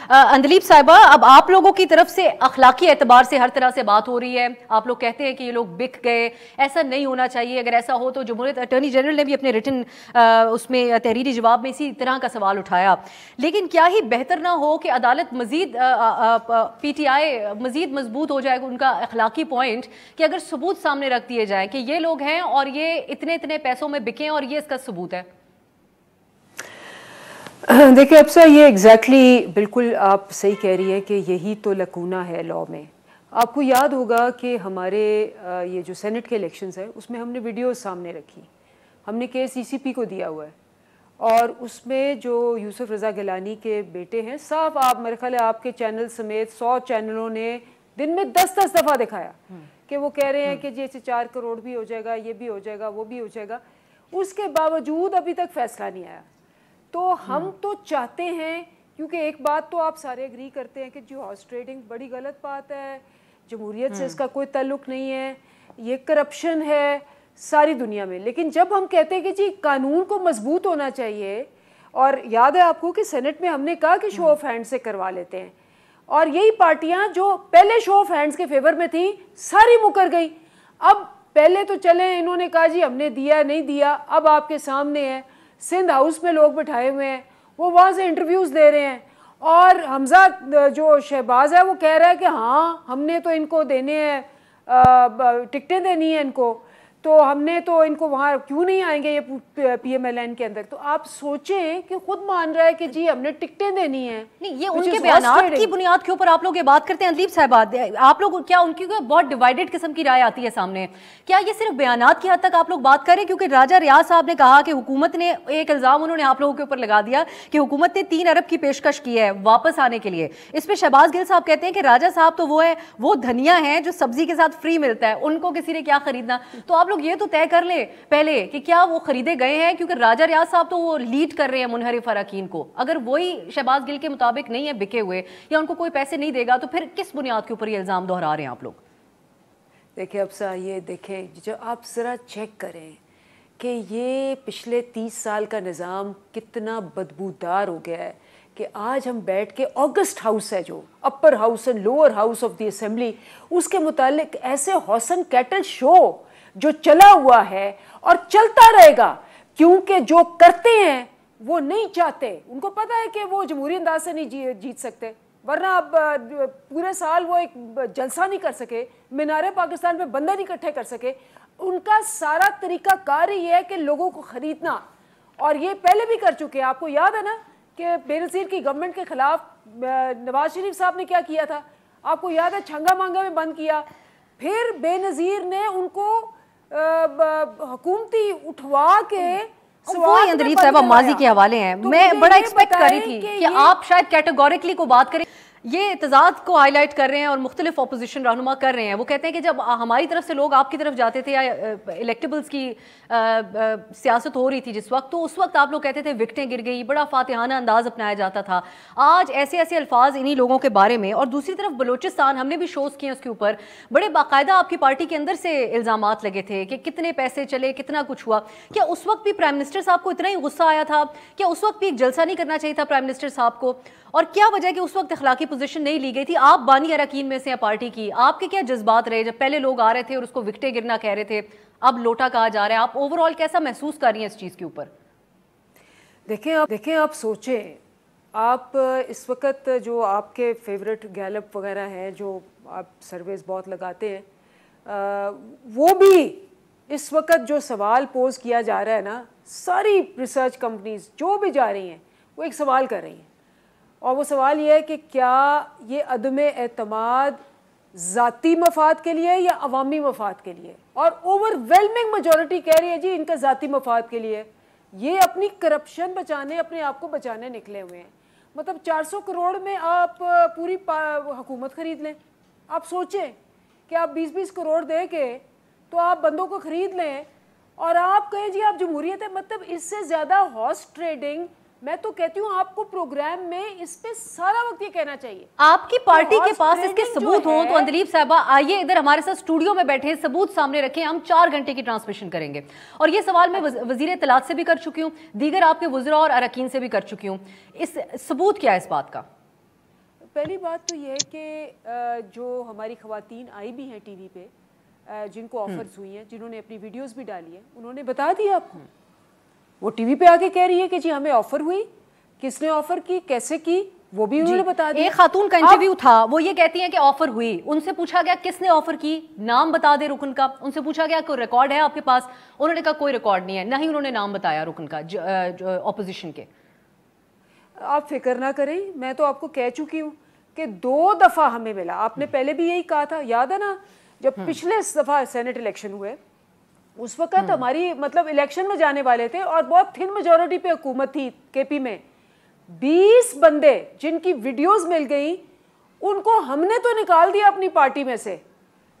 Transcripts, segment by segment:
اندلیب صاحبہ، اب آپ لوگوں کی طرف سے اخلاقی اعتبار سے ہر طرح سے بات ہو رہی ہے، آپ لوگ کہتے ہیں کہ یہ لوگ بک گئے، ایسا نہیں ہونا چاہیے، اگر ایسا ہو تو جمہوریت اٹارنی جنرل نے بھی اپنے ریٹن اس میں تحریری جواب میں اسی طرح کا سوال اٹھایا، لیکن کیا ہی بہتر نہ ہو کہ عدالت مزید پی ٹی آئی مزید مضبوط ہو جائے ان کا اخلاقی پوائنٹ، کہ اگر ثبوت سامنے رکھ دیے جائیں کہ یہ لوگ ہیں اور یہ اتنے پیسوں میں بکیں اور یہ اس کا ثبوت ہے؟ دیکھیں اب یہ ایگزیکٹلی بالکل آپ صحیح کہہ رہی ہیں کہ یہی تو لکونہ ہے لاء میں. آپ کو یاد ہوگا کہ ہمارے یہ جو سینٹ کے الیکشنز ہیں اس میں ہم نے ویڈیوز سامنے رکھی، ہم نے کیس سی سی پی کو دیا ہوا ہے، اور اس میں جو یوسف رضا گیلانی کے بیٹے ہیں صاف، آپ میرے خیال ہے آپ کے چینل سمیت 100 چینلوں نے دن میں 10 دفعہ دکھایا کہ وہ کہہ رہے ہیں کہ جیسے 4 کروڑ بھی ہو جائے گا، یہ بھی ہو جائے گا، وہ بھی ہو جائے گا. اس کے باوجود ابھی تک فیصلہ نہیں آیا. تو ہم تو چاہتے ہیں، کیونکہ ایک بات تو آپ سارے اگری کرتے ہیں کہ جو ہارس ٹریڈنگ بڑی غلط بات ہے، جمہوریت سے اس کا کوئی تعلق نہیں ہے، یہ کرپشن ہے ساری دنیا میں. لیکن جب ہم کہتے ہیں کہ جی قانون کو مضبوط ہونا چاہیے، اور یاد ہے آپ کو کہ سینٹ میں ہم نے کہا کہ شو آف ہینڈ سے کروا لیتے ہیں، اور یہی پارٹیاں جو پہلے شو آف ہینڈز کے فیور میں تھیں ساری مکر گئی. اب پہلے تو چلیں انہوں نے کہا جی ہم نے دیا نہیں دیا، اب آپ کے سامنے ہے سندھ ہاؤس میں لوگ بٹھائے ہوئے ہیں، وہ وہاں سے انٹرویوز دے رہے ہیں، اور حمزہ جو شہباز ہے وہ کہہ رہا ہے کہ ہاں ہم نے تو ان کو دینے ہیں، ٹکٹیں دینی ہیں ان کو، تو ہم نے تو ان کو وہاں کیوں نہیں آئیں گے یہ پی ایم ایل این کے اندر. تو آپ سوچیں کہ خود مان رہا ہے کہ جی ہم نے ٹکٹیں دینی ہیں. نہیں، یہ ان کے بیانات کی بنیاد کے اوپر آپ لوگ یہ بات کرتے ہیں. اندلیب صاحبہ، آپ لوگ کیا ان کی بہت ڈیوائیڈڈ قسم کی رائے آتی ہے سامنے، کیا یہ صرف بیانات کی حد تک آپ لوگ بات کریں؟ کیونکہ راجہ ریاض صاحب نے کہا کہ حکومت نے ایک الزام انہوں نے آپ لوگوں کے اوپر لگا دیا کہ حکومت نے 3 ارب کی پیشکش کی ہے واپس آنے کے لیے. اس پہ شہباز گل صاحب کہتے ہیں کہ راجہ صاحب تو وہ دھنیا ہیں جو سبزی کے ساتھ فری ملتا ہے، ان کو کسی نے کیا خریدنا. تو آپ لوگ یہ تو طے کر لیں پہلے کہ کیا وہ خریدے گئے ہیں، کیونکہ راجہ ریاض صاحب تو وہ لیڈ کر رہے ہیں منحرف اراکین کو. اگر وہی شہباز گل کے مطابق نہیں ہے بکے ہوئے یا ان کو کوئی پیسے نہیں دے گا، تو پھر کس بنیاد کے اوپر یہ الزام دہرا رہے ہیں آپ لوگ؟ دیکھیں افسا، یہ دیکھیں جو آپ ذرا چیک کریں کہ یہ پچھلے 30 سال کا نظام کتنا بدبودار ہو گیا ہے کہ آج ہم بیٹھ کے آگسٹ ہاؤس ہے جو upper house and lower house of the assembly, اس کے متعلق ایسے ہارس اینڈ کیٹل شو جو چلا ہوا ہے اور چلتا رہے گا، کیونکہ جو کرتے ہیں وہ نہیں چاہتے، ان کو پتہ ہے کہ وہ جمہوری انداز سے نہیں جیت سکتے، ورنہ اب پورے سال وہ ایک جلسہ نہیں کر سکے، مینار پاکستان پہ بندہ نہیں اکٹھے کر سکے. ان کا سارا طریقہ کار یہ ہے کہ لوگوں کو خریدنا، اور یہ پہلے بھی کر چکے ہیں. آپ کو یاد ہے نا کہ بے نظیر کی گورنمنٹ کے خلاف نواز شریف صاحب نے کیا کیا تھا؟ آپ کو یاد ہے چھنگا مانگا میں بند کیا، پھر بے نظیر نے ان کو حکومتی اٹھوا کے وہی اندلیب صاحبہ ماضی کے حوالے ہیں. میں بڑا ایکسپیکٹ کر رہی تھی کہ آپ شاید کیٹیگوریکلی کو بات کریں. یہ تضاد کو ہائی لائٹ کر رہے ہیں اور مختلف اپوزیشن رہنما کر رہے ہیں. وہ کہتے ہیں کہ جب ہماری طرف سے لوگ آپ کی طرف جاتے تھے یا الیکٹیبلز کی سیاست ہو رہی تھی جس وقت، تو اس وقت آپ لوگ کہتے تھے وکٹیں گر گئی، بڑا فاتحانہ انداز اپنایا جاتا تھا. آج ایسے الفاظ انہی لوگوں کے بارے میں. اور دوسری طرف بلوچستان، ہم نے بھی شوز کیے اس کے اوپر، بڑے باقاعدہ آپ کی پارٹی کے اندر سے الزامات لگے تھے کہ کتنے پیسے چلے، کتنا کچھ ہوا. کیا اس وقت بھی پرائم منسٹر صاحب کو اتنا ہی غصہ آیا تھا؟ کیا اس وقت بھی ایک جلسہ نہیں کرنا چاہیے تھا پرائم منسٹر صاحب کو؟ اور کیا وجہ کہ اس وقت اخلاقی پوزیشن نہیں لی گئی تھی؟ آپ بانی اراکین میں سے ہیں پارٹی کی، آپ کے کیا جذبات رہے جب پہلے لوگ آ رہے تھے اور اس کو وکٹیں گرنا کہہ رہے تھے، اب لوٹا کہا جا رہا ہے؟ آپ اوور آل کیسا محسوس کر رہی ہیں اس چیز کے اوپر؟ دیکھیں آپ سوچیں، آپ اس وقت جو آپ کے فیورٹ گیلپ وغیرہ ہیں جو آپ سرویز بہت لگاتے ہیں، وہ بھی اس وقت جو سوال پوز کیا جا رہا ہے نا، ساری ریسرچ کمپنیز جو بھی جا رہی ہیں وہ ایک سوال کر رہی ہیں، اور وہ سوال یہ ہے کہ کیا یہ عدم اعتماد ذاتی مفاد کے لیے یا عوامی مفاد کے لیے؟ اور اوور ویلمنگ میجورٹی کہہ رہی ہے جی ان کا ذاتی مفاد کے لیے. یہ اپنی کرپشن بچانے، اپنے آپ کو بچانے نکلے ہوئے ہیں. مطلب 400 کروڑ میں آپ پوری حکومت خرید لیں. آپ سوچیں کہ آپ 20-20 کروڑ دے کے تو آپ بندوں کو خرید لیں اور آپ کہیں جی آپ جمہوریت ہے. مطلب اس سے زیادہ ہارس ٹریڈنگ، میں تو کہتی ہوں آپ کو پروگرام میں اس پہ سارا وقت یہ کہنا چاہیے. آپ کی پارٹی کے پاس اس کے ثبوت ہوں تو اندلیب صاحبہ آئیے ادھر ہمارے ساتھ اسٹوڈیو میں بیٹھے، ثبوت سامنے رکھیں. ہم 4 گھنٹے کی ٹرانسمیشن کریں گے، اور یہ سوال میں وزیر اطلاعات سے بھی کر چکی ہوں، دیگر آپ کے وزراء اور اراکین سے بھی کر چکی ہوں. اس ثبوت کیا ہے اس بات کا؟ پہلی بات تو یہ ہے کہ جو ہماری خواتین آئی بھی ہیں ٹی وی پہ جن کو آفرز ہوئی ہیں, جنہوں نے اپنی ویڈیوز بھی ڈالی ہیں, انہوں نے بتا دیا آپ کو. وہ ٹی وی پہ آ کے کہہ رہی ہے کہ جی ہمیں آفر ہوئی, کس نے آفر کی, کیسے کی, وہ بھی انہوں نے بتا دیا. ایک خاتون کا انٹرویو تھا, وہ یہ کہتی ہیں کہ آفر ہوئی. ان سے پوچھا گیا کس نے آفر کی, نام بتا دے رکن کا. ان سے پوچھا گیا کوئی ریکارڈ ہے آپ کے پاس, انہوں نے کہا کوئی ریکارڈ نہیں ہے, نہ ہی انہوں نے نام بتایا رکن کا اپوزیشن کے. آپ فکر نہ کریں, میں تو آپ کو کہہ چکی ہوں کہ 2 دفعہ ہمیں ملا. آپ نے پہلے بھی یہی کہا تھا, یاد ہے نا, جب پچھلے دفعہ سینٹ الیکشن ہوئے اس وقت ہماری مطلب الیکشن میں جانے والے تھے اور بہت تھن میجورٹی پہ حکومت تھی کے پی میں. 20 بندے جن کی ویڈیوز مل گئی ان کو ہم نے تو نکال دیا اپنی پارٹی میں سے,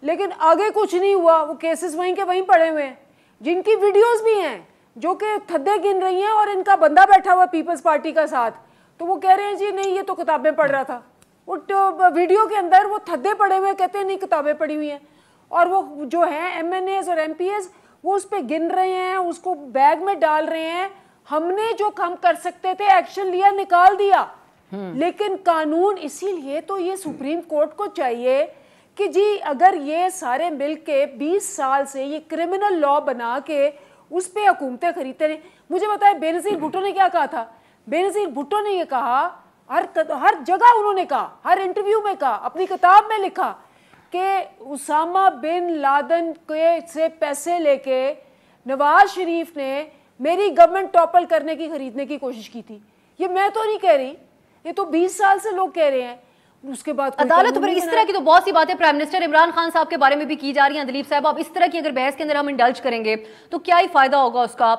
لیکن آگے کچھ نہیں ہوا. وہ کیسز وہیں کے وہیں پڑے ہوئے ہیں, جن کی ویڈیوز بھی ہیں جو کہ تھدے گن رہی ہیں, اور ان کا بندہ بیٹھا ہوا پیپلز پارٹی کا ساتھ, تو وہ کہہ رہے ہیں جی نہیں یہ تو کتابیں پڑھ رہا تھا. وہ ویڈیو کے اندر وہ تھدے پڑے ہوئے, کہتے ہیں نہیں کتابیں پڑھی ہوئی ہیں. اور وہ جو ہیں ایم این ایز اور ایم پی ایز وہ اس پہ گن رہے ہیں, اس کو بیگ میں ڈال رہے ہیں. ہم نے جو کام کر سکتے تھے ایکشن لیا, نکال دیا. لیکن قانون, اسی لیے تو یہ سپریم کورٹ کو چاہیے کہ جی اگر یہ سارے مل کے 20 سال سے یہ کرمنل لا بنا کے اس پہ حکومتیں خریدتے رہے. مجھے بتائیں بے نظیر بھٹو نے کیا کہا تھا. بے نظیر بھٹو نے یہ کہا, ہر جگہ انہوں نے کہا, ہر انٹرویو میں کہا, اپنی کتاب میں لکھا کہ اسامہ بن لادن سے پیسے لے کے نواز شریف نے میری گورنمنٹ ٹاپل کرنے کی, خریدنے کی کوشش کی تھی. یہ میں تو نہیں کہہ رہی, یہ تو 20 سال سے لوگ کہہ رہے ہیں. اس کے بعد عدالت پر اس طرح کی تو بہت سی باتیں پرائم منسٹر عمران خان صاحب کے بارے میں بھی کی جا رہی ہیں. دلیپ صاحب, اب اس طرح کی اگر بحث کے اندر ہم انڈلج کریں گے تو کیا ہی فائدہ ہوگا اس کا.